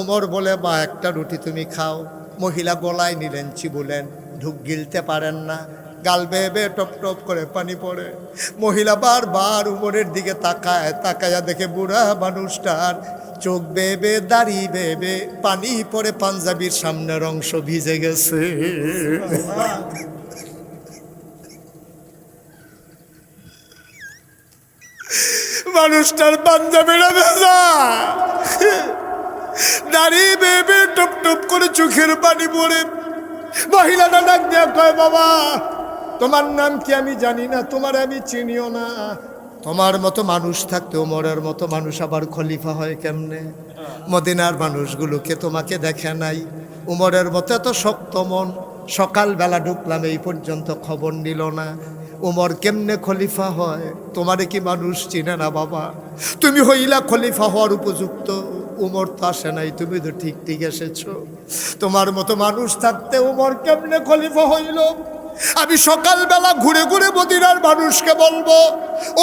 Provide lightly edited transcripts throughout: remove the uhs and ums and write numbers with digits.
ওমর বলে, মা একটা রুটি তুমি খাও। মহিলা গলায় নিলেন, চিবুলেন, ঢুক গিলতে পারেন না, গাল বেয়ে বেয়ে টপ টপ করে পানি পড়ে। মহিলা বারবার উমরের দিকে তাকায়, তাকায়া দেখে বুড়া মানুষটার চোখ বেয়ে বেয়ে, দাড়ি বেয়ে বেয়ে পানি পড়ে, পাঞ্জাবির সামনের অংশ ভিজে গেছে। মানুষটার পাঞ্জাবিটা ভেজা, দাঁড়িয়ে বেবে টপ টপ করে চোখের পানি পড়ে। মহিলাটা ডাক দিয়ে কয়, বাবা তোমার নাম কি আমি জানি না, তোমার আমি চিনিও না। তোমার মতো মানুষ থাকতে ওমরের মতো মানুষ আবার খলিফা হয় কেমনে? মদিনার মানুষগুলোকে তোমাকে দেখে নাই? উমরের মতো এত শক্ত মন, সকালবেলা ঢুকলাম এই পর্যন্ত খবর নিল না। উমর কেমনে খলিফা হয়? তোমারে কি মানুষ চিনে না বাবা? তুমি হইলা খলিফা হওয়ার উপযুক্ত, উমর তো আসে নাই, তুমি তো ঠিক ঠিক এসেছো। তোমার মতো মানুষ থাকতে উমর কেমনে খলিফা হইল? আমি সকালবেলা ঘুরে ঘুরে মদিনার মানুষকে বলবো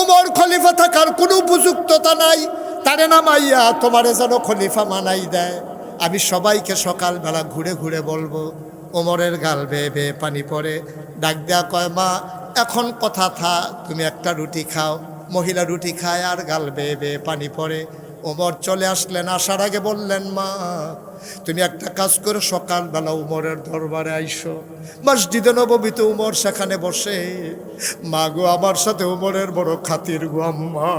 উমর খলিফা থাকার কোনো উপযুক্ততা নাই, তারে নামাইয়া তোমারে যেন খলিফা মানাই দেয়। আমি সবাইকে সকালবেলা ঘুরে ঘুরে বলবো। ওমরের গাল বেয়ে বেয়ে পানি পড়ে, ডাক দেয়া কয়, মা এখন কথা থা, তুমি একটা রুটি খাও। মহিলা রুটি খায় আর গাল বেয়ে বেয়ে পানি পড়ে। ওমর চলে আসলেন, আসার আগে বললেন, মা তুমি একটা কাজ করে সকালবেলা উমরের দরবারে আইসো। মসজিদে নববীতে উমর সেখানে বসে। মা গো, আমার সাথে উমরের বড় খাতির গো আম্মা।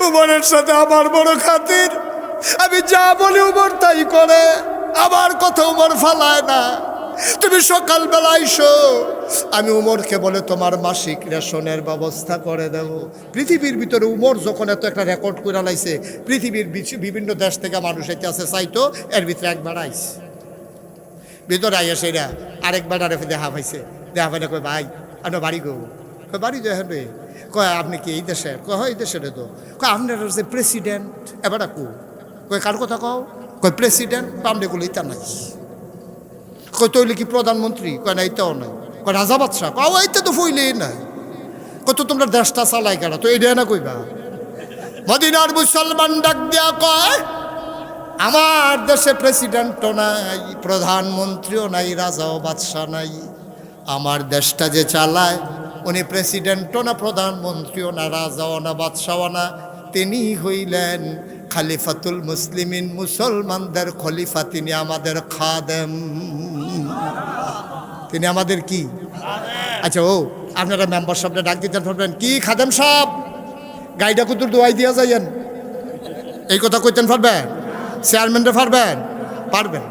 উমরের সাথে আমার বড় খাতির, আমি যা বলি উমর তাই করে, আমার কথা উমর ফালায় না। তুমি সকালবেলা আইসো, আমি উমরকে বলে তোমার মাসিক রেশনের ব্যবস্থা করে দেব। পৃথিবীর ভিতরে উমর যখন এত একটা রেকর্ড করে লাইছে, পৃথিবীর বিভিন্ন দেশ থেকে মানুষ এতে আছে চাইতো, এর ভিতরে একবার আইস ভিতরে আইয়া সেরা আরেকবার আরে দেখা পাইছে। দেখা পাইলে কয়, ভাই আপনার বাড়ি গো? কয় বাড়ি দেখেন রে। কয় আপনি কি এই দেশের? কয় হয় এই দেশের। তো কয় আপনার যে প্রেসিডেন্ট এবার কু? কয় কার কথা কও? কয় প্রেসিডেন্ট। আপনি গুলো ইতা নাই। কয় তৈলে কি প্রধানমন্ত্রী? কয় না, এইটাও নাই। কয় রাজা বাদশাহ? কয় এইটা তো ফইলেই নাই। কত তোমরা দেশটা চালাই কেনা? তো এইটা না কইবা। মদিনার মুসলমান ডাক দিয়া কয়, আমার দেশে প্রেসিডেন্টও নাই, প্রধানমন্ত্রীও নাই, রাজাও বাদশাহ নাই। আমার দেশটা যে চালায় উনি প্রেসিডেন্টও না, প্রধানমন্ত্রীও না, রাজাও না, বাদশাও না, তিনি হইলেন খলিফাতুল মুসলিমিন, মুসলমানদের খলিফা। তিনি আমাদের খাদেম। তিনি আমাদের কি? আচ্ছা, ও আপনারা মেম্বার সাহেবটা ডাক দিতে পারবেন কি? খাদেম সাহেব গাইডা কুতুর দোয়াই দিয়া যাইয়েন, এই কথা কইতেন পারবেন? চেয়ারম্যানরা পারবেন? পারবেন।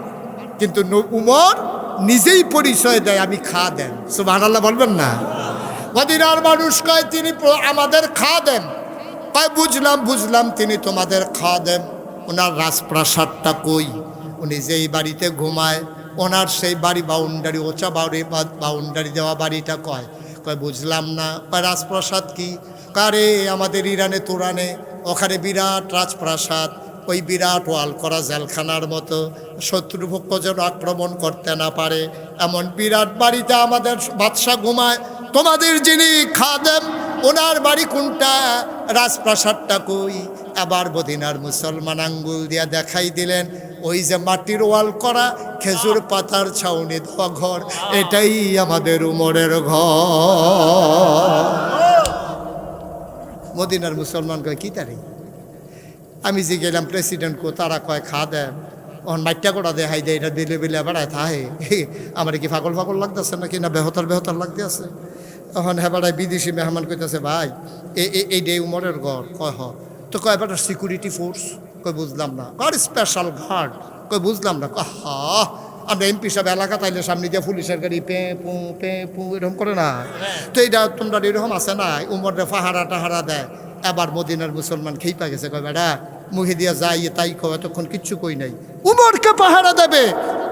কিন্তু উমর নিজেই পরিচয় দেয়, আমি খাদেম। সুবহানাল্লাহ বলবেন না? মদিনার মানুষ কয় তিনি আমাদের খাদেম। কয় বুঝলাম বুঝলাম, তিনি তোমাদের খাদেম। ওনার রাজপ্রাসাদটা কই? উনি যেই বাড়িতে ঘুমায় ওনার সেই বাড়ি বাউন্ডারি, ওচা বাড়ি, বাউন্ডারি দেওয়া বাড়িটা কয়? কয় বুঝলাম না। কয় রাজপ্রাসাদ কি? কারে আমাদের ইরানে তুরানে ওখানে বিরাট রাজপ্রাসাদ, ওই বিরাট ওয়াল করা জেলখানার মতো, শত্রুপক্ষ যেন আক্রমণ করতে না পারে এমন বিরাট বাড়িতে আমাদের বাদশা ঘুমায়। তোমাদের যিনি খাদেম ওনার বাড়ি কোনটা? রাজপ্রাসাদটা কই? আবার মদিনার মুসলমান আঙ্গুল দিয়া দেখাই দিলেন, ওই যে মাটির ওয়াল করা খেজুর পাতার ছাউনি দেওয়া ঘর, এটাই আমাদের উমরের ঘর। মদিনার মুসলমান কয় কি তারি? আমি যে গেলাম প্রেসিডেন্ট কো, তারা কয় খাদেম। ওখান মাইটা কোটা দেখাই দেয়, এটা দিলে বিলে বেড়ায় থাহে। আমার কি পাগল পাগল লাগতেছে নাকি, না বেহতার বেহতার লাগতে আছে? এখন হেবাড়ায় বিদেশি মেহমান কইতেছে, ভাই এই ডে উমরের ঘর। কয় হ। তো কয় এবার সিকিউরিটি ফোর্স? কয় বুঝলাম না। কয় স্পেশাল গার্ড? কয় বুঝলাম না। কয় হা, আমরা এমপি সাহেব এলাকা তাইলে সামনে দিয়ে পুলিশের গাড়ি পে পু এরকম করে না? তো এইটা তোমরা এরকম আছে না, উমরে পাহারা টাহারা দেয়। এবার মদিনার মুসলমান খেইপা গেছে। কয় বেটা মুখে দিয়া যাই তাই কো, এতক্ষণ কিচ্ছু কই নাই। উমরকে পাহারা দেবে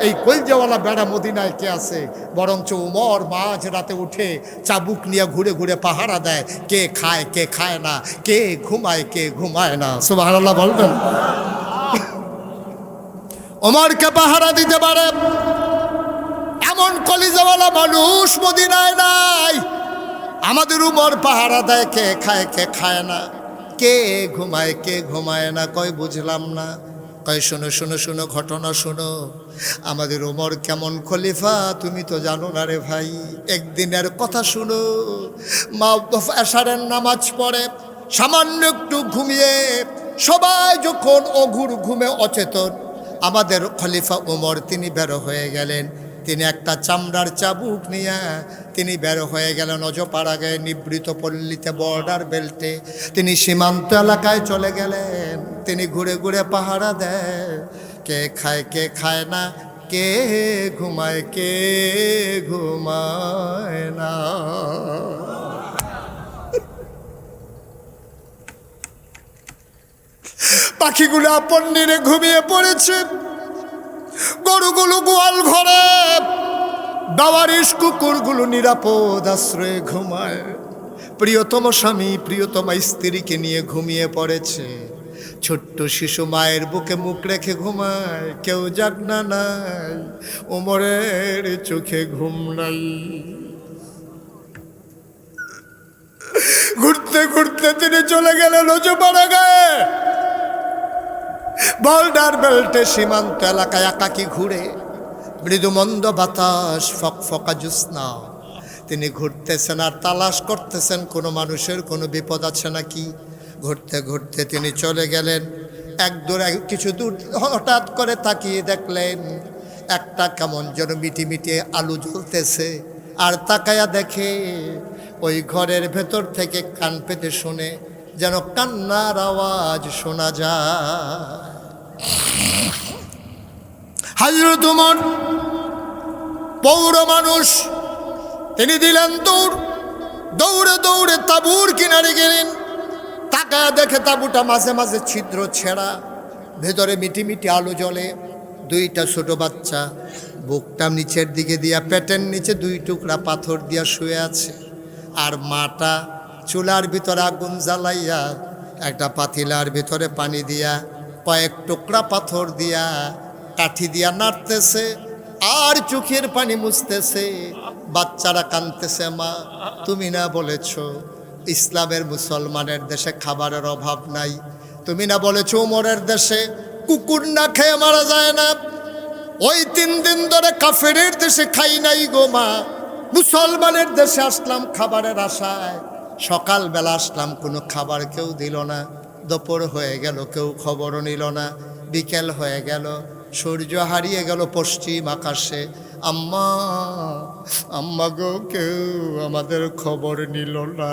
এই কলজাওয়ালা বেড়া মদিনায় কে আছে? বরঞ্চ উমর মাঝ রাতে উঠে চাবুক নিয়ে ঘুরে ঘুরে পাহারা দেয়, কে খায় কে খায় না, কে ঘুমায় কে ঘুমায় না। সুবহানাল্লাহ বলবেন? ওমরকে পাহারা দিতে পারে এমন কলিজাওয়ালা মানুষ মদিনায় নাই। আমাদের উমর পাহারা দেয়, কে খায় কে খায় না। কে ঘুমায় কে ঘুমায় না, কয় বুঝলাম না। কয় শোনো শোনো শোনো, ঘটনা শোনো। আমাদের ওমর কেমন খলিফা তুমি তো জানো না রে ভাই। একদিনের কথা শুনো, মা এশারের নামাজ পড়ে সামান্য একটু ঘুমিয়ে সবাই যখন অঘুর ঘুমে অচেতন, আমাদের খলিফা ওমর তিনি বের হয়ে গেলেন। তিনি একটা চামড়ার চাবুক নিয়ে তিনি বের হয়ে গেলেন অজপাড়াগায় নিবৃত পল্লীতে, বর্ডার বেল্টে। তিনি সীমান্ত এলাকায় চলে গেলেন। তিনি ঘুরে ঘুরে পাহারা দেয়, কে খায় কে খায় না, কে ঘুমায় কে ঘুমায় না। পাখিগুলো আপন নিরে ঘুমিয়ে পড়েছে, গরুগুলো গোয়াল ঘরে, দাওয়ারিশ কুকুরগুলো নিরাপদ আশ্রয়ে ঘুমায়। প্রিয়তম স্বামী প্রিয়তমা স্ত্রীকে নিয়ে ঘুমিয়ে পড়েছে। ছোট্ট শিশু মায়ের বুকে মুখ রেখে ঘুমায়, কেউ জাগনা নাই, ওমরের চোখে ঘুম নাই। ঘুরতে ঘুরতে তিনি চলে গেলেন অজপাড়াগায়, বর্ডার বেল্টে সীমান্ত এলাকায় একাকী ঘুরে। মৃদুমন্দ বাতাস, ফকফকা জ্যোৎস্না। তিনি ঘুরতেছেন আর তালাশ করতেছেন কোনো মানুষের কোনো বিপদ আছে নাকি। ঘুরতে ঘুরতে তিনি চলে গেলেন কিছু দূর, হঠাৎ করে তাকিয়ে দেখলেন একটা কেমন যেন মিটি মিটি আলু জ্বলতেছে। আর তাকায়া দেখে ওই ঘরের ভেতর থেকে কান পেতে শুনে যেন কান্নার আওয়াজ শোনা যায়। হযরত ওমর পৌর মানুষ, তিনি দিলেন দৌড়, দৌড়ে দৌড়ে তাঁবুর কিনারে গেলেন। তাকায়া দেখে তাঁবুটা মাঝে মাঝে ছিদ্র ছেঁড়া, ভেতরে মিটি মিটি আলো জ্বলে। দুইটা ছোট বাচ্চা বুকটা নিচের দিকে দিয়া পেটের নিচে দুই টুকরা পাথর দিয়া শুয়ে আছে। আর মাটা চুলার ভিতরে আগুন জ্বালাইয়া একটা পাতিলার ভিতরে পানি দিয়া কয়েক টুকরা পাথর দিয়া কাঠি দিয়া নাড়তেছে আর চোখের পানি মুছতেছে। বাচ্চারা কাঁদতেছে, মা তুমি না বলেছ ইসলামের মুসলমানের দেশে খাবারের অভাব নাই, তুমি না বলেছ ওমরের দেশে কুকুর না খেয়ে মারা যায় না। ওই 3 দিন ধরে কাফেরের দেশে খাই নাই গো মা, মুসলমানের দেশে আসলাম খাবারের আশায়। সকালবেলা আসলাম, কোনো খাবার কেউ দিল না। দুপুর হয়ে গেল, কেউ খবরও নিল না। বিকেল হয়ে গেল, সূর্য হারিয়ে গেল পশ্চিম আকাশে। আম্মা আম্মা গো, কেউ আমাদের খবর নিল না।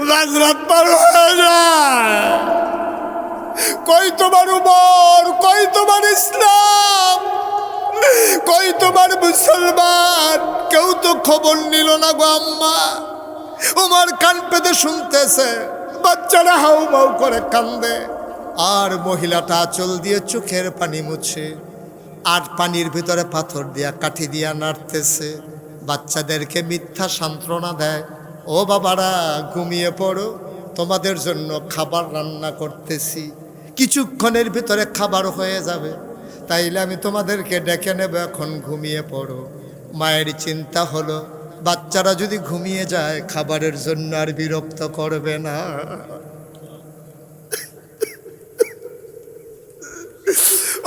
মাঝরাত পার হয়ে যায়, কই তোমার উমর, কই তোমার ইসলাম, কই তোমার মুসলমান, কেউ তো খবর নিল না গো আম্মা। উমর কান পেতে শুনতেছে, বাচ্চারা হাউ মাউ করে কান্দে। আর মহিলাটা আঁচল দিয়ে চোখের পানি মুছে আর পানির ভিতরে পাথর দিয়া কাঠি দিয়া নাড়তেছে। বাচ্চাদেরকে মিথ্যা সান্ত্বনা দেয়, ও বাবারা ঘুমিয়ে পড়ো, তোমাদের জন্য খাবার রান্না করতেছি, কিছুক্ষণের ভিতরে খাবার হয়ে যাবে, তাইলে আমি তোমাদেরকে ডেকে নেব, এখন ঘুমিয়ে পড়ো। মায়ের চিন্তা হলো বাচ্চারা যদি ঘুমিয়ে যায় খাবারের জন্য আর বিরক্ত করবে না।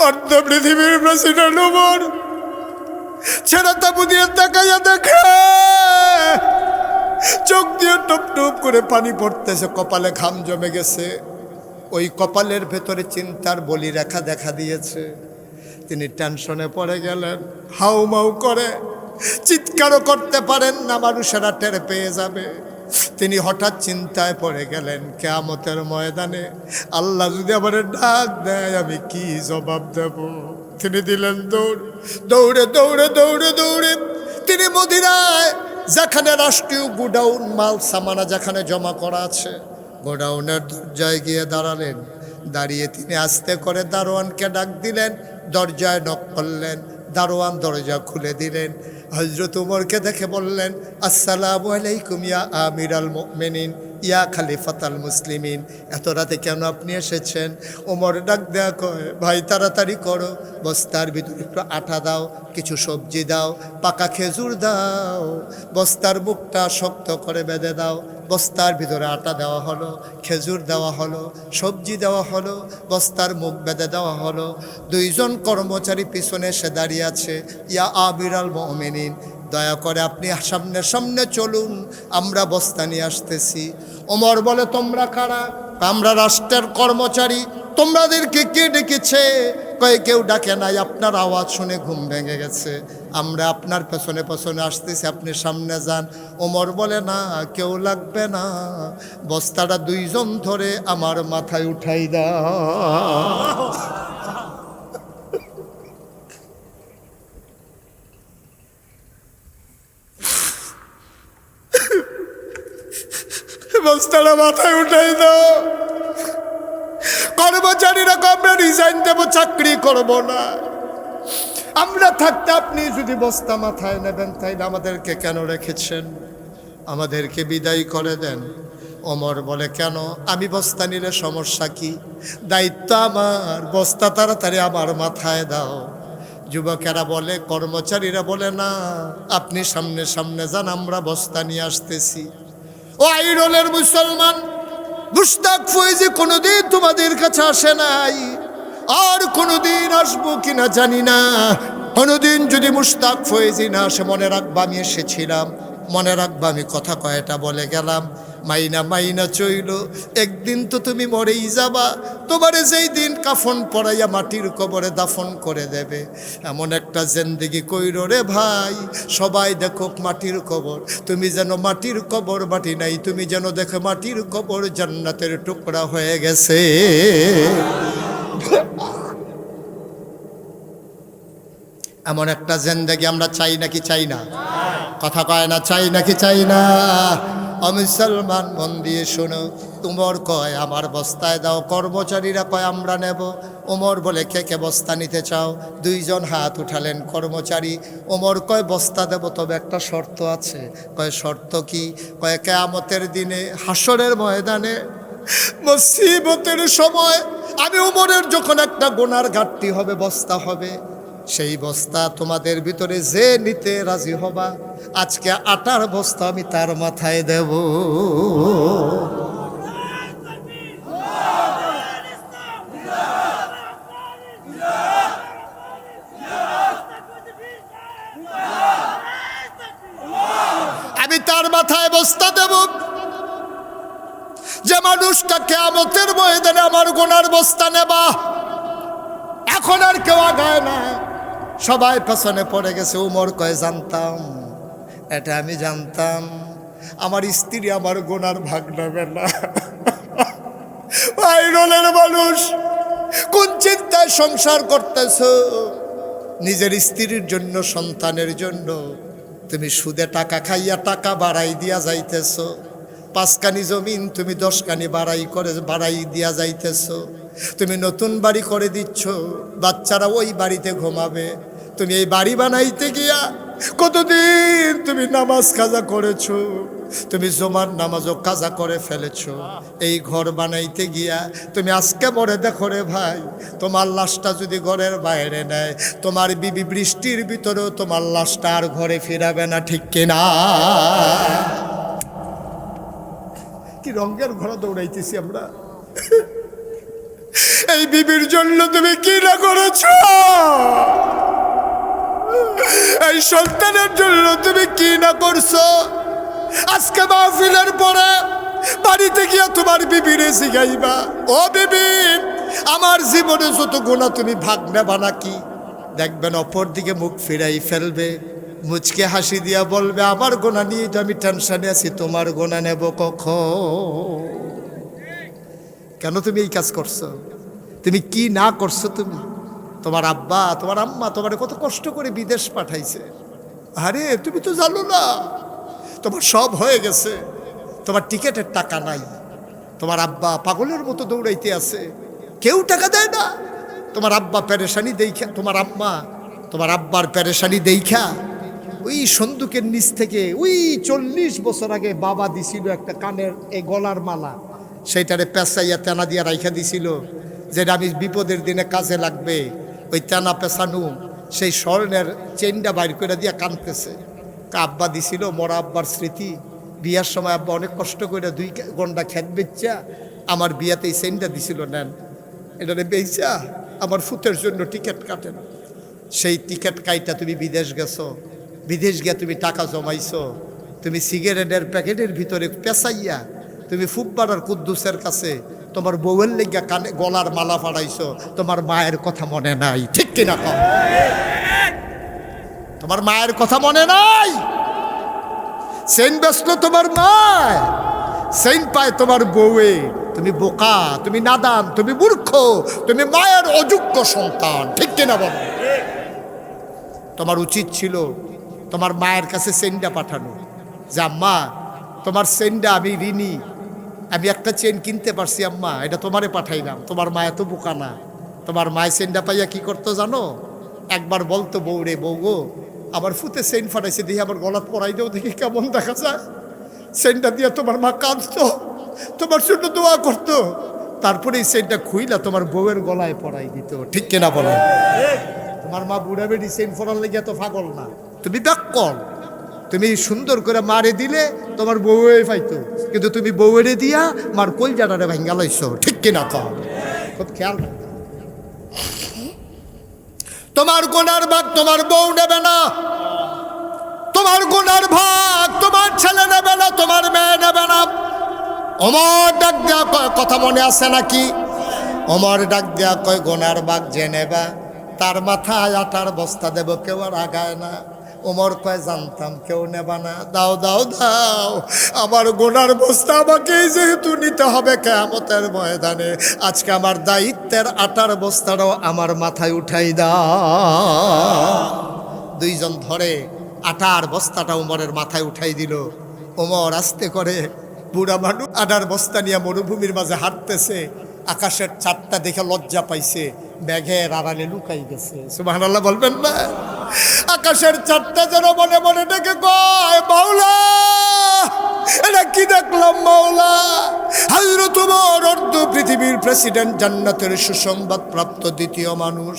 অর্ধ পৃথিবীর প্রেসিডেন্ট ওমর ছেড়া তাবু দিয়ে তাকাইয়া দেখে চোখ দিয়ে টুপ টুপ করে পানি পড়তেছে, কপালে ঘাম জমে গেছে। ওই কপালের ভেতরে চিন্তার বলি রেখা দেখা দিয়েছে। তিনি টেনশনে পড়ে গেলেন, হাউমাউ করে চিৎকারও করতে পারেন না, মানুষেরা টের পেয়ে যাবে। তিনি হঠাৎ চিন্তায় পড়ে গেলেন, কিয়ামতের ময়দানে আল্লাহ যদি আমার ডাক দেয় আমি কি জবাব দেব। তিনি দিলেন দৌড়, দৌড়ে দৌড়ে দৌড়ে দৌড়ে তিনি মদিনায় যেখানে রাষ্ট্রীয় গোডাউন মাল সামানা যেখানে জমা করা আছে, গোডাউনের দরজায় গিয়ে দাঁড়ালেন। দাঁড়িয়ে তিনি আস্তে করে দারোয়ানকে ডাক দিলেন, দরজায় নক করলেন। দারোয়ান দরজা খুলে দিলেন। হযরত উমরকে দেখে বললেন, আসসালামু আলাইকুম ইয়া আমিরাল মুমিনিন, ইয়া খালিফাতাল মুসলিমিন, এত রাতে কেন আপনি এসেছেন? ওমর ডাক দেয়া কয়, ভাই তাড়াতাড়ি করো, বস্তার ভিতরে একটু আটা দাও, কিছু সবজি দাও, পাকা খেজুর দাও, বস্তার মুখটা শক্ত করে বেঁধে দাও। বস্তার ভিতরে আটা দেওয়া হলো, খেজুর দেওয়া হলো, সবজি দেওয়া হলো, বস্তার মুখ বেঁধে দেওয়া হলো। দুইজন কর্মচারী পিছনে এসে দাঁড়িয়ে আছে। ইয়া আমিরাল মুমিনিন, দয়া করে আপনি সামনে সামনে চলুন, আমরা বস্তা নিয়ে আসতেছি। ওমর বলে, তোমরা কারা? আমরা রাষ্ট্রের কর্মচারী। তোমাদেরকে কে ডেকেছে? কয়ে কেউ ডাকে নাই, আপনার আওয়াজ শুনে ঘুম ভেঙে গেছে, আমরা আপনার পেছনে পেছনে আসতেছি, আপনি সামনে যান। ওমর বলে, না, কেউ লাগবে না, বস্তাটা দুইজন ধরে আমার মাথায় উঠাই দাও। বস্তাটা মাথায় উঠাই দাও। কর্মচারীরা আমরা রিজাইন দেবো, চাকরি করব না। আমরা থাকতে আপনি যদি বস্তা মাথায় নেবেন, তাইলে আমাদেরকে কেন রেখেছেন? আমাদেরকে বিদায় করে দেন। ওমর বলে, কেন? আমি বস্তা নিলে সমস্যা কি? দায়িত্ব আমার, বস্তা তাড়াতাড়ি আমার মাথায় দাও। যুবকেরা বলে, কর্মচারীরা বলে, না, আপনি সামনে সামনে যান, আমরা বস্তা নিয়ে আসতেছি। ও আইরনের মুসলমান, মুশতাক ফয়েজি কোনোদিন তোমাদের কাছে আসে নাই, আর কোনোদিন আসবো কিনা জানি না। কোনোদিন যদি মুশতাক ফয়েজি না আসে, মনে রাখবা আমি এসেছিলাম, মনে রাখবা আমি কথা কয়টা বলে গেলাম। মাইনা মাইনা চইল, একদিন তো তুমি মরেই যাবা। তোমারে যেই দিন কাফন পরাইয়া মাটির কবরে দাফন করে দেবে, এমন একটা জিন্দেগি কইরো রে ভাই, সবাই দেখো মাটির কবর, তুমি যেন মাটির কবর মাটি নাই, তুমি যেন দেখো মাটির কবর জান্নাতের টুকরা হয়ে গেছে। এমন একটা জিন্দেগি আমরা চাই নাকি চাই না? কথা কয় না, চাই নাকি চাই না? মুসলমান, মন দিয়ে শোনো। উমর কয়, আমার বস্তায় দাও। কর্মচারীরা কয়, আমরা নেব। ওমর বলে, কে কে বস্তা নিতে চাও? দুইজন হাত উঠালেন কর্মচারী। ওমর কয়, বস্তা দেব, তবে একটা শর্ত আছে। কয়, শর্ত কি? কয়, কিয়ামতের দিনে, হাসরের ময়দানে, মুসিবতের সময় আমি ওমরের যখন একটা গুনার ঘাটতি হবে, বস্তা হবে, সেই বস্তা তোমাদের ভিতরে যে নিতে রাজি হবা, আজকে আটার বস্তা আমি তার মাথায় দেব। আমি তার মাথায় বস্তা দেব। যে মানুষটা কিয়ামতের ময়দানে আমার গুনার বস্তা নেবা, এখন আর কেউ আগায় না, সবাই পেছনে পড়ে গেছে। উমর কয়, জানতাম, এটা আমি জানতাম, আমার স্ত্রী আমার গুনার ভাগ নেবে না। আইরনের মানুষ, কোন চিন্তায় সংসার করতেছ? নিজের স্ত্রীর জন্য, সন্তানের জন্য তুমি সুদে টাকা খাইয়া টাকা বাড়াই দিয়া যাইতেছ। 5 কানি জমিন তুমি 10 কানি বাড়াই দিয়া যাইতেছ। তুমি নতুন বাড়ি করে দিচ্ছ, বাচ্চারা ওই বাড়িতে ঘুমাবে। তুমি এই বাড়ি বানাইতে গিয়া কতদিন তুমি নামাজ কাজা করেছো, তুমি জুমার নামাজও কাজা করে ফেলেছো। এই ঘর বানাইতে গিয়া তুমি আজকে মরে দেখো রে ভাই, তোমার লাশটা যদি ঘরের বাইরে নেয়, তোমার বিবি বৃষ্টির ভিতরেও তোমার লাশটা আর ঘরে ফিরাবে না, ঠিক কিনা? কি রঙের ঘোড়া দৌড়াইতেছি আমরা। এই বিবির জন্য তুমি কি না করেছো? এই সন্তানের জন্য তুমি কি না করছো? আজকে মাহফিলের পরে বাড়িতে গিয়া তোমার বিবিরে জিগাইবা, ও বিবি, আমার জীবনে যত গুনাহ তুমি ভাগ নেবা নাকি? দেখবেন অপর দিকে মুখ ফিরাই ফেলবে, মুচকে হাসি দিয়া বলবে, আমার গুনাহ নিয়ে তো আমি টেনশনে আছি, তোমার গুনাহ নেব কখন? কেন তুমি এই কাজ করছো? তুমি কি না করছো? তুমি, তোমার আব্বা, তোমার আম্মা তোমার কত কষ্ট করে বিদেশ পাঠাইছে। আরে তুমি তো জানো না, তোমার সব হয়ে গেছে, তোমার টিকেটের টাকা নাই, তোমার আব্বা পাগলের মতো দৌড়াইতে আছে, কেউ টাকা দেয় না। তোমার আব্বা পেরেশানি দেইখা, তোমার আম্মা তোমার আব্বার পেরেশানি দেইখা ওই সন্দুকের নিচ থেকে ওই 40 বছর আগে বাবা দিছিল একটা কানের এই গলার মালা, সেইটারে পেঁচাইয়া তেনা দিয়া রাইখা দিছিল, যেটা আমি বিপদের দিনে কাজে লাগবে। ওই তেনা পেঁচানু সেই স্বর্ণের চেনটা বাইর করে দিয়া কানতেছে। আব্বা দিছিল, মরা আব্বার স্মৃতি। বিয়ার সময় আব্বা অনেক কষ্ট করে 2 ঘন্টা খেত বেচা আমার বিয়াতে এই চেনটা দিছিল। নেন এটারে বেচা আমার ফুতের জন্য টিকিট কাটেন। সেই টিকিট কাইটা তুমি বিদেশ গেছো, বিদেশ গিয়া তুমি টাকা জমাইছো, তুমি সিগারেটের প্যাকেটের ভিতরে পেঁচাইয়া তুমি ফুব্বারার কুদ্দুসের কাছে তোমার বউয়ের লেগা কানে গলার মালা ফাড়াইছো। তোমার মায়ের কথা মনে নাই, ঠিক কিনা কম? তোমার মায়ের কথা মনে নাই? সেন বেসলো তোমার মায়, সেন পায় তোমার বউয়ে। তুমি বোকা, তুমি নাদান, তুমি মূর্খ, তুমি মায়ের অযোগ্য সন্তান, ঠিক কিনা বলো? তোমার উচিত ছিল তোমার মায়ের কাছে চেনটা পাঠানো, যে আম্মা তোমার চেনটা আমি ঋণী, আমি একটা চেন কিনতে পারছি আম্মা, এটা তোমারে পাঠাইলাম। তোমার মা এত বোকা না। তোমার মায়ের চেনটা পাইয়া কি করতো জানো? একবার বলতো, বউ রে বউ গো, আমার ফুতে চেন ফাটাইছে, দেখি আমার গলাত পরাই দেও, দেখি কেমন দেখা যায়। চেনটা দিয়ে তোমার মা কাঁদতো, তোমার জন্য দোয়া করতো, তারপরে এই চেনটা খুইলা তোমার বউয়ের গলায় পরাই দিত, ঠিক কিনা বলো? তোমার মা বুড়া বেড়ি চেন ফোরার লেগে এত পাগল না। তুমি ব্যাকল, তুমি সুন্দর করে মারে দিলে তোমার বউয়ে পাইতো, কিন্তু তুমি বউয়েরে দিয়া মার কলজাটারে ভাঙ্গা লাইছো, ঠিক কিনা কম? খুব খেয়াল রাখো। তোমার গুনার ভাগ তোমার বউ নেবে না, তোমার গুনার ভাগ তোমার ছেলে নেবে না, তোমার মেয়ে নেবে না। ওমর ডাক দেয়া কয়, কথা মনে আছে নাকি? ওমর ডাক দেয়া কয়, গুনার ভাগ যে নেবা তার মাথায় আটার বস্তা দেব, কেউ আর আগায় না। ওমর কয়, জানতাম কেউ নেবা না, দাও দাও দাও, আমার গুনার বস্তা আমাকেই যেহেতু নিতে হবে কিয়ামতের ময়দানে, আজকে আমার দায়িত্বের আটার বস্তাটাও আমার মাথায় উঠাই দাও। 2 জন ধরে আটার বস্তাটা ওমরের মাথায় উঠাই দিল। ওমর আস্তে করে, বুড়া মানুষ আটার বস্তা নিয়ে মরুভূমির মাঝে হাঁটতেছে। আকাশের চাঁদটা দেখে লজ্জা পাইছে, মেঘের আড়ালে লুকাই গেছে। সুবহানাল্লাহ বলবেন না? আকাশের চাঁদটা যেন মনে মনে ডেকে কয়, মাওলা এটা কি দেখলাম মাওলা? হযরত ওমর অর্ধ পৃথিবীর প্রেসিডেন্ট, জান্নাতের সুসংবাদ প্রাপ্ত দ্বিতীয় মানুষ,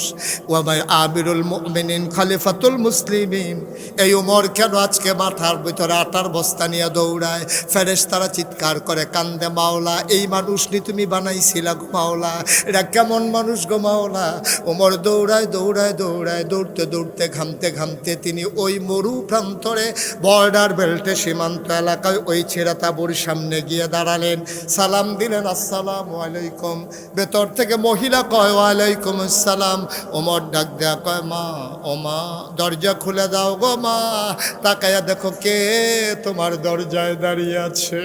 ওয়া আমিরুল মুমিনিন, খলিফাতুল মুসলিমিন। এই ওমর কেন আজকে মাথার ভিতরে আটার বস্তা নিয়ে দৌড়ায়? ফেরেশতারা চিৎকার করে কান্দে, মাওলা এই মানুষ নি তুমি বানাইছিলা গো মাওলা, এটা কেমন মানুষ গো মাওলা? ওমর দৌড়ায় দৌড়ায় দৌড়ায়, দৌড়তে দৌড়তে ঘামতে ঘামতে তিনি ওই মরু প্রান্তরে বর্ডার বেল্টে সীমান্ত এলাকায় ওই ছেঁড়া তাঁবুর সামনে গিয়ে দাঁড়ালেন। সালাম দিলেন, আসসালামু আলাইকুম। ভেতর থেকে মহিলা কয়, ওয়ালাইকুম আসসালাম। ওমর ডাক দেয়া কয়, মা ও মা, দরজা খুলে দাও গো মা। তাকায়া দেখো কে তোমার দরজায় দাঁড়িয়ে আছে।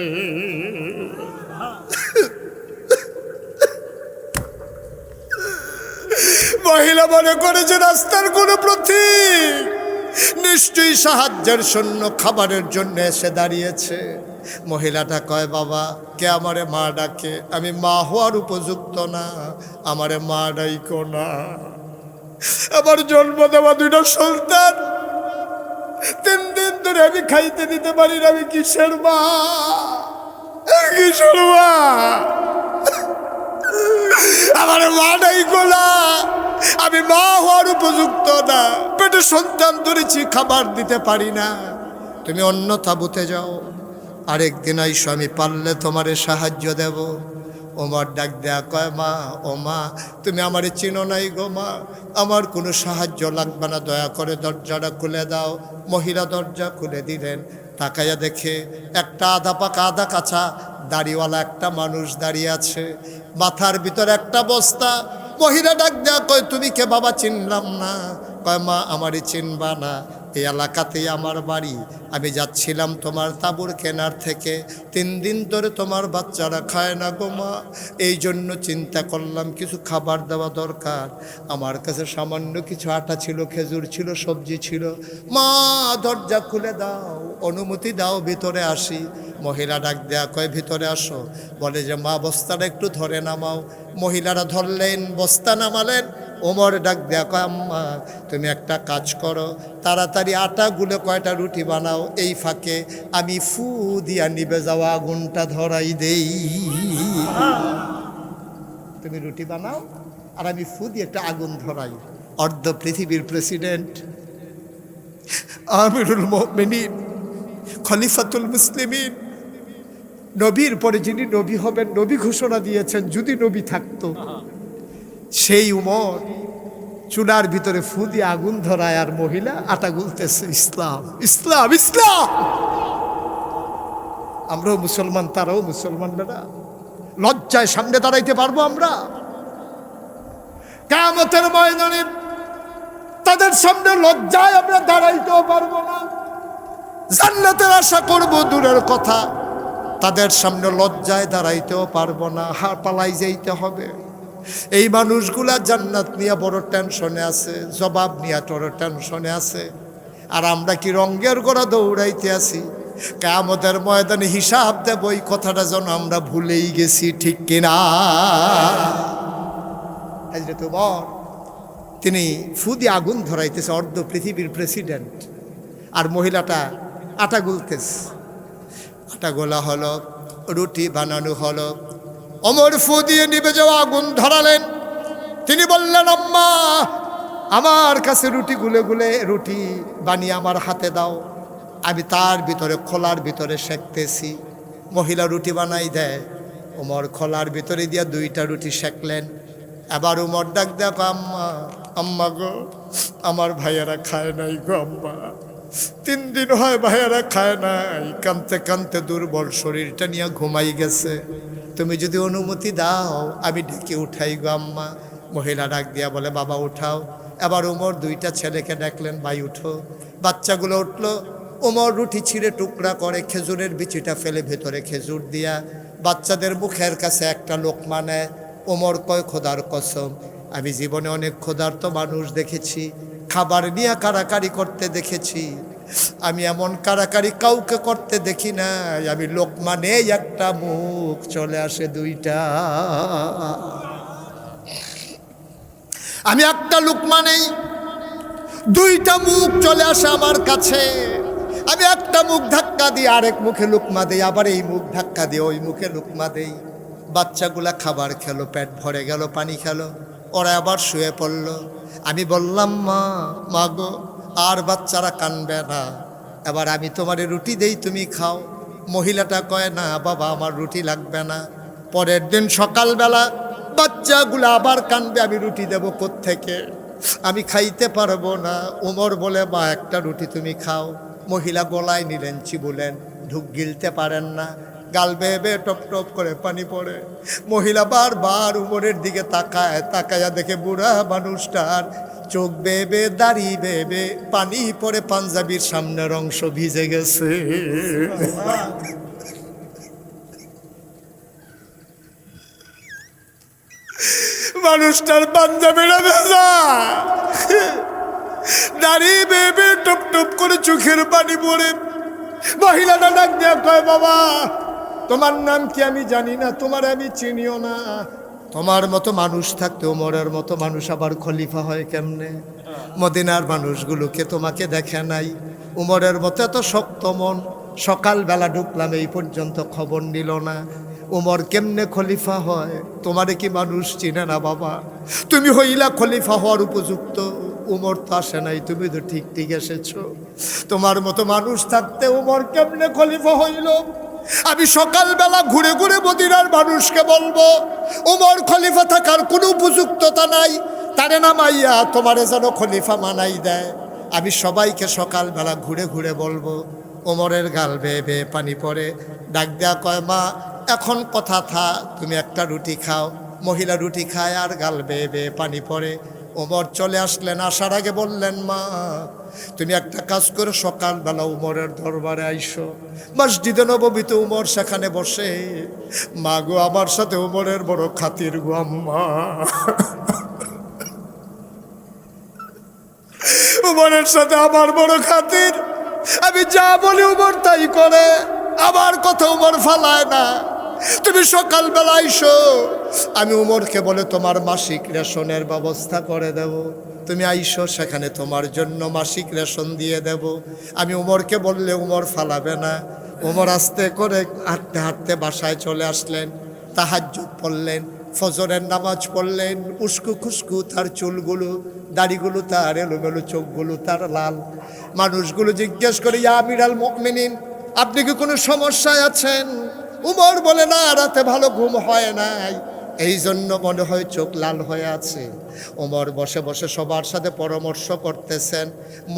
মহিলা মনে করেছে রাস্তার কোনো প্রতীক, নিশ্চয়ই সাহায্যের শূন্য খাবারের জন্য এসে দাঁড়িয়েছে। মহিলাটা কয়, বাবা কে আমারে মা ডাকে? আমি মা হওয়ার উপযুক্ত না, আমারে মা ডাইকো না। আমার জন্ম দেওয়া 2টা সন্তান 3 দিন ধরে আমি খাইতে দিতে পারি না, আমি কিসের মা? কিসের মা? আমার মা ডাইকো না, আমি মা হওয়ার উপযুক্ত না, পেটে সন্তান ধরেছি, খাবার দিতে পারি না, তুমি অন্য তাঁবুতে যাও, আরেকদিন আইসো, আমি পারলে তোমারে সাহায্য দেব। ওমর ডাক দেয়া কয়, মা ও মা, তুমি আমারে চিনো নাই গো মা, আমার কোনো সাহায্য লাগবে না, দয়া করে দরজাটা খুলে দাও। মহিলা দরজা খুলে দিলেন। তাকাইয়া দেখে একটা আধা পাকা আধা কাঁচা দাড়িওয়ালা একটা মানুষ দাঁড়িয়ে আছে, মাথার ভিতরে একটা বস্তা। মহিলা ডাক দেয়া কয়, তুমি কে বাবা? চিনলাম না। কয়, মা আমারই চিনবা না, এই এলাকাতেই আমার বাড়ি, আমি যাচ্ছিলাম তোমার তাঁবুর কেনার থেকে, 3 দিন ধরে তোমার বাচ্চারা খায় না গো মা, এই জন্য চিন্তা করলাম কিছু খাবার দেওয়া দরকার। আমার কাছে সামান্য কিছু আটা ছিল, খেজুর ছিল, সবজি ছিল। মা দরজা খুলে দাও, অনুমতি দাও, ভিতরে আসি। মহিলা ডাক দেয়া কয়, ভিতরে আসো। বলে যে, মা বস্তাটা একটু ধরে নামাও। মহিলারা ধরলেন, বস্তা নামালেন। ওমর ডাক দেয়া কয় আম্মা তুমি একটা কাজ করো, তাড়াতাড়ি আটা গুলে কয়টা রুটি বানাও, এই ফাঁকে আমি ফু দিয়া নিবে যাওয়া আগুনটা ধরাই দেই। তুমি রুটি বানাও আর আমি ফু দিয়ে একটা আগুন ধরাই। অর্ধ পৃথিবীর প্রেসিডেন্ট, আমিরুল মুমিনিন, খলিফাতুল মুসলিমিন, নবীর পরে যিনি নবী হবেন, নবী ঘোষণা দিয়েছেন যদি নবী থাকতো, সেই উমর চুলার ভিতরে ফু দিয়ে আগুন ধরায় আর মহিলা আটা গুলতেছে। ইসলাম ইসলাম ইসলাম। আমরাও মুসলমান, তারাও মুসলমান। বেটা লজ্জায় সামনে দাঁড়াইতে পারবো আমরা? কিয়ামতের ময়দানে তাদের সামনে লজ্জায় আমরা দাঁড়াইতেও পারবো না। জান্নাতের আশা করবো দূরের কথা, তাদের সামনে লজ্জায় দাঁড়াইতেও পারবো না, হার পালাই যাইতে হবে। এই মানুষগুলা জান্নাত নিয়ে বড় টেনশনে আছে, জবাব নিয়ে বড় টেনশনে আছে, আর আমরা কি রঙ্গের গোড়া দৌড়াইতে আছি। কিয়ামতের ময়দানে হিসাব দেব, এই কথাটা যেন আমরা ভুলেই গেছি, ঠিক কিনা? হযরত ওমর তিনি ফু দিয়ে আগুন ধরাইতেছে, অর্ধ পৃথিবীর প্রেসিডেন্ট, আর মহিলাটা আটা গুলতেছে। আটা গোলা হলো, রুটি বানানো হলো। ওমর ফু দিয়ে নিভে যাওয়া আগুন ধরালেন। তিনি বললেন আম্মা আমার কাছে রুটি গুলে গুলে রুটি বানিয়ে আমার হাতে দাও, আমি তার ভিতরে খোলার ভিতরে সেঁকতেছি। মহিলা রুটি বানাই দেয়, ওমর খোলার ভিতরে দিয়া 2টা রুটি সেঁকলেন। আবার উমর ডাক দেখ আম্মা আম্মা গো আমার ভাইয়ারা খায় নাই গো আম্মা, 3 দিন হয় ভাইয়ারা খায় নাই, কানতে কানতে দুর্বল শরীরটা নিয়ে ঘুমাই গেছে, তুমি যদি অনুমতি দাও আমি ডেকে উঠাই গো আম্মা। মহিলা ডাক দিয়া বলে বাবা উঠাও। আবার উমর 2টা ছেলেকে ডাকলেন, ভাই উঠো। বাচ্চাগুলো উঠলো। উমর রুটি ছিঁড়ে টুকরা করে খেজুরের বিচিটা ফেলে ভেতরে খেজুর দিয়া বাচ্চাদের মুখের কাছে একটা লোকমা নেয়। ওমর কয় খোদার কসম আমি জীবনে অনেক ক্ষুধার্ত মানুষ দেখেছি, খাবার নিয়ে কারাকারি করতে দেখেছি, আমি এমন কারাকারি কাউকে করতে দেখি না। আমি লোকমা নেই একটা মুখ চলে আসে 2টা, আমি একটা লোকমা নেই 2টা মুখ চলে আসে আমার কাছে। আমি একটা মুখ ধাক্কা দিই আরেক মুখে লোকমা দেই, আবার এই মুখ ধাক্কা দিয়ে ওই মুখে লোকমা দেই। বাচ্চাগুলা খাবার খেলো, পেট ভরে গেল, পানি খেলো, ওরা আবার শুয়ে পড়ল। আমি বললাম মা মা গো আর বাচ্চারা কানবে না, এবার আমি তোমারে রুটি দেই তুমি খাও। মহিলাটা কয় না বাবা আমার রুটি লাগবে না। পরের দিন সকালবেলা বাচ্চাগুলো আবার কানবে, আমি রুটি দেবো কোত্থেকে, আমি খাইতে পারবো না। ওমর বলে মা একটা রুটি তুমি খাও। মহিলা গলায় নিলেন, চিবুলেন, ঢুক গিলতে পারেন না, গাল বেয়ে বেয়ে টপ টপ করে পানি পড়ে। মহিলা বারবার উমরের দিকে তাকায়, তাকায়া দেখে বুড়া মানুষটার চোখ বেয়ে বেয়ে দাড়ি বেয়ে বেয়ে পানি পড়ে, পাঞ্জাবির সামনের অংশ ভিজে গেছে। মানুষটার পাঞ্জাবিটা ভেজা, দাড়ি বেয়ে বেয়ে টপ টপ করে চোখের পানি পড়ে। মহিলাটা ডাক দিয়ে কয় বাবা তোমার নাম কি আমি জানি না, তোমার আমি চিনিও না, তোমার মতো মানুষ থাকতে ওমরের মতো মানুষ আবার খলিফা হয় কেমনে? মদিনার মানুষগুলোকে তোমাকে দেখে নাই, উমরের মতো এত শক্ত মন, সকালবেলা ঢুকলাম এই পর্যন্ত খবর নিল না, উমর কেমনে খলিফা হয়? তোমারে কি মানুষ চিনে না বাবা? তুমি হইলা খলিফা হওয়ার উপযুক্ত, উমর তো আসে নাই, তুমি তো ঠিক ঠিক এসেছো। তোমার মতো মানুষ থাকতে উমর কেমনে খলিফা হইল? আমি সকালবেলা ঘুরে ঘুরে মদিনার মানুষকে বলবো উমর খলিফা থাকার কোনো উপযুক্ততা নাই, তারে নামাইয়া তোমারে যেন খলিফা মানাই দেয়। আমি সবাইকে সকালবেলা ঘুরে ঘুরে বলবো। ওমরের গাল বেয়ে বেয়ে পানি পড়ে, ডাক দেয়া কয় মা এখন কথা থা, তুমি একটা রুটি খাও। মহিলা রুটি খায় আর গাল বেয়ে বেয়ে পানি পড়ে। ওমর চলে আসলেন, আসার আগে বললেন মা তুমি একটা কাজ করে সকালবেলা উমরের দরবারে আইসো, মসজিদে নববীতে উমর সেখানে বসে। মা গো আমার সাথে উমরের বড় খাতির গো আম্মা, উমরের সাথে আমার বড় খাতির, আমি যা বলি উমর তাই করে, আমার কথা উমর ফালায় না। তুমি সকালবেলা আইসো, আমি উমরকে বলে তোমার মাসিক রেশনের ব্যবস্থা করে দেব। তুমি আইসো, সেখানে তোমার জন্য মাসিক রেশন দিয়ে দেব। আমি উমরকে বললে উমর ফালাবে না। উমর আস্তে করে হাঁটতে হাঁটতে বাসায় চলে আসলেন। তাহাজ্জুদ পড়লেন, ফজরের নামাজ পড়লেন। উস্কু খুস্কু তার চুলগুলো, দাড়িগুলো তার এলোমেলো, চোখগুলো তার লাল। মানুষগুলো জিজ্ঞেস করে, ইয়া আমিরাল মুমিনিন, আপনি কি কোনো সমস্যায় আছেন? উমর বলে, না, রাতে ভালো ঘুম হয় নাই, এই জন্য মনে হয় চোখ লাল হয়ে আছে। ওমর বসে বসে সবার সাথে পরামর্শ করতেছেন।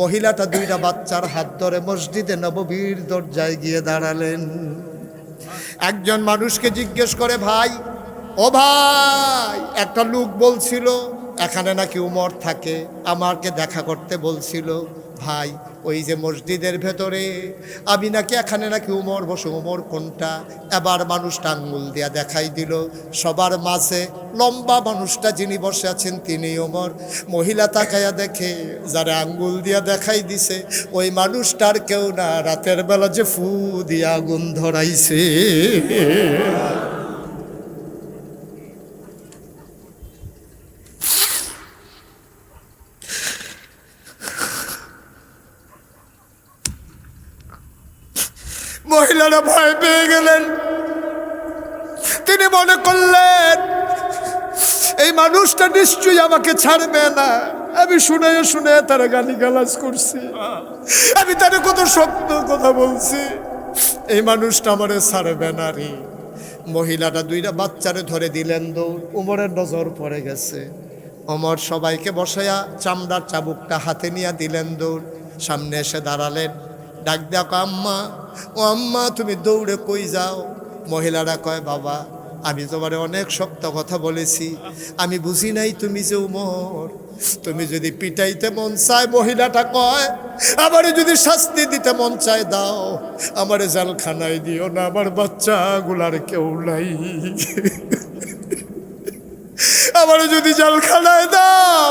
মহিলাটা দুইটা বাচ্চার হাত ধরে মসজিদে নববীর দরজায় গিয়ে দাঁড়ালেন। একজন মানুষকে জিজ্ঞেস করে, ভাই, ও ভাই, একটা লোক বলছিল এখানে নাকি উমর থাকে, আমাকে দেখা করতে বলছিল। ভাই, ওই যে মসজিদের ভেতরে, আমি নাকি এখানে নাকি উমর বসে। উমর কোনটা? এবার মানুষটা আঙ্গুল দিয়া দেখাই দিল। সবার মাঝে লম্বা মানুষটা যিনি বসে আছেন তিনি উমর। মহিলা তাকাইয়া দেখে, যারা আঙ্গুল দিয়া দেখাই দিছে ওই মানুষটার কেউ না, রাতের বেলা যে ফু দিয়া আগুন ধরাইছে। মহিলারা ভয় পেয়ে গেলেন। তিনি মনে করলেন এই মানুষটা নিশ্চয়ই আমাকে ছাড়বে না। আমি শুনে শুনে তারা গালিগালাজ করছি, আমি তার কত শক্ত কথা বলছি, এই মানুষটা আমারে ছাড়বে না রে। মহিলাটা দুইটা বাচ্চারে ধরে দিলেন দৌড়। উমরের নজর পড়ে গেছে। ওমর সবাইকে বসাইয়া চামড়ার চাবুকটা হাতে নিয়ে দিলেন দৌড়। সামনে এসে দাঁড়ালেন। ডাক দেখো, আম্মা, ও আম্মা, তুমি দৌড়ে কই যাও? মহিলারা কয়, বাবা, আমি তোমারে অনেক শক্ত কথা বলেছি, আমি বুঝি নাই তুমি যে উমর। তুমি যদি পিটাইতে মন চায়, মহিলাটা কয়, আমারে যদি শাস্তি দিতে মন চায় দাও, আমারে জেলখানায় দিও না, আমার বাচ্চাগুলার কেউ নাই। আমারে যদি জেলখানায় দাও,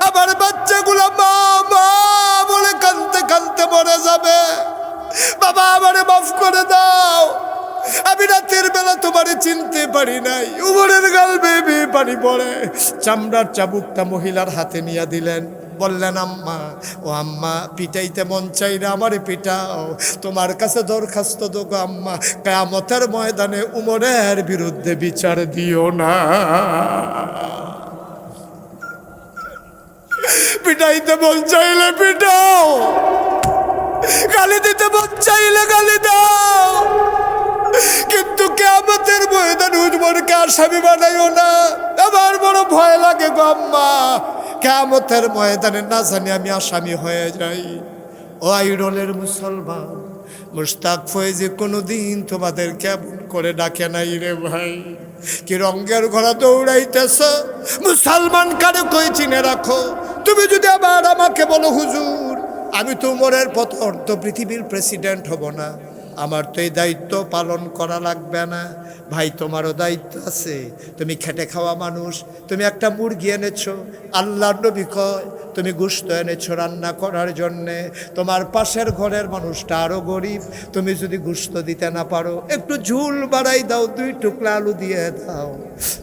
আমার বাচ্চাগুলা মা মা বলে কাঁদতে কাঁদতে মরে যাবে। বাবা, আমারে মাফ করে দাও, আমি রাতের বেলা তোমারে চিনতে পারি নাই। উমরের গাল বেয়ে বেয়ে পানি পড়ে। চামড়ার চাবুকটা মহিলার হাতে নিয়ে দিলেন। বললেন, আম্মা, ও আম্মা, পিটাইতে মন চাই না, আমারে পিটাও। তোমার কাছে দরখাস্ত দেবো আম্মা, কিয়ামতের ময়দানে উমরের বিরুদ্ধে বিচার দিও না। পিটাইতে মন চাইলে পিটাও, গালি দিতে মন চাইলে গালি দাও, কিন্তু কিয়ামতের ময়দানে উমরকে আসামি বানাইও না। আমার বড় ভয় লাগে গো আম্মা, কিয়ামতের ময়দানে না জানি আমি আসামি হয়ে যাই। ও আইরলের মুসলমান, মুশতাক ফয়েজি কোনোদিন তোমাদের কেমন করে ডাকে নাই রে ভাই। কি রঙের ঘোড়া দৌড়াইতেছ, মুসলমান কারে কই চিনে রাখো। তুমি যদি আবার আমাকে বলো, হুজুর, আমি তো উমরের পথ অর্ধ পৃথিবীর প্রেসিডেন্ট হব না, আমার তো এই দায়িত্ব পালন করা লাগবে না। ভাই, তোমারও দায়িত্ব আছে, তুমি খেটে খাওয়া মানুষ। তুমি একটা মুরগি এনেছো, আল্লাহর নবী কয় তুমি গোশত এনেছো রান্না করার জন্যে। তোমার পাশের ঘরের মানুষটা আরও গরিব, তুমি যদি গোশত দিতে না পারো, একটু ঝুল বাড়াই দাও, 2 টুকরা আলু দিয়ে দাও।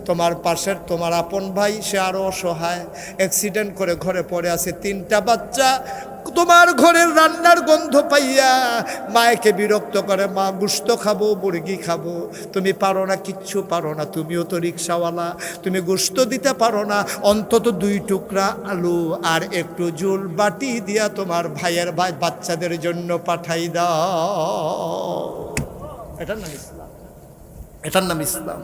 তোমার পাশের তোমার আপন ভাই, সে আরও অসহায়, অ্যাক্সিডেন্ট করে ঘরে পড়ে আছে, 3টা বাচ্চা। তোমার ঘরের রান্নার গন্ধ পাইয়া মায়েকে বিরক্ত করে, মা গোশত খাবো, মুরগি খাবো। তুমি পারো না, কিচ্ছু পারো না, তুমিও তো রিক্সাওয়ালা, তুমি গোশত দিতে পারো না, অন্তত 2 টুকরা আলু আর একটু ঝোল বাটি দিয়া তোমার ভাইয়ের বাচ্চাদের জন্য পাঠাই দাও। এটার নাম ইসলাম, এটার নাম ইসলাম।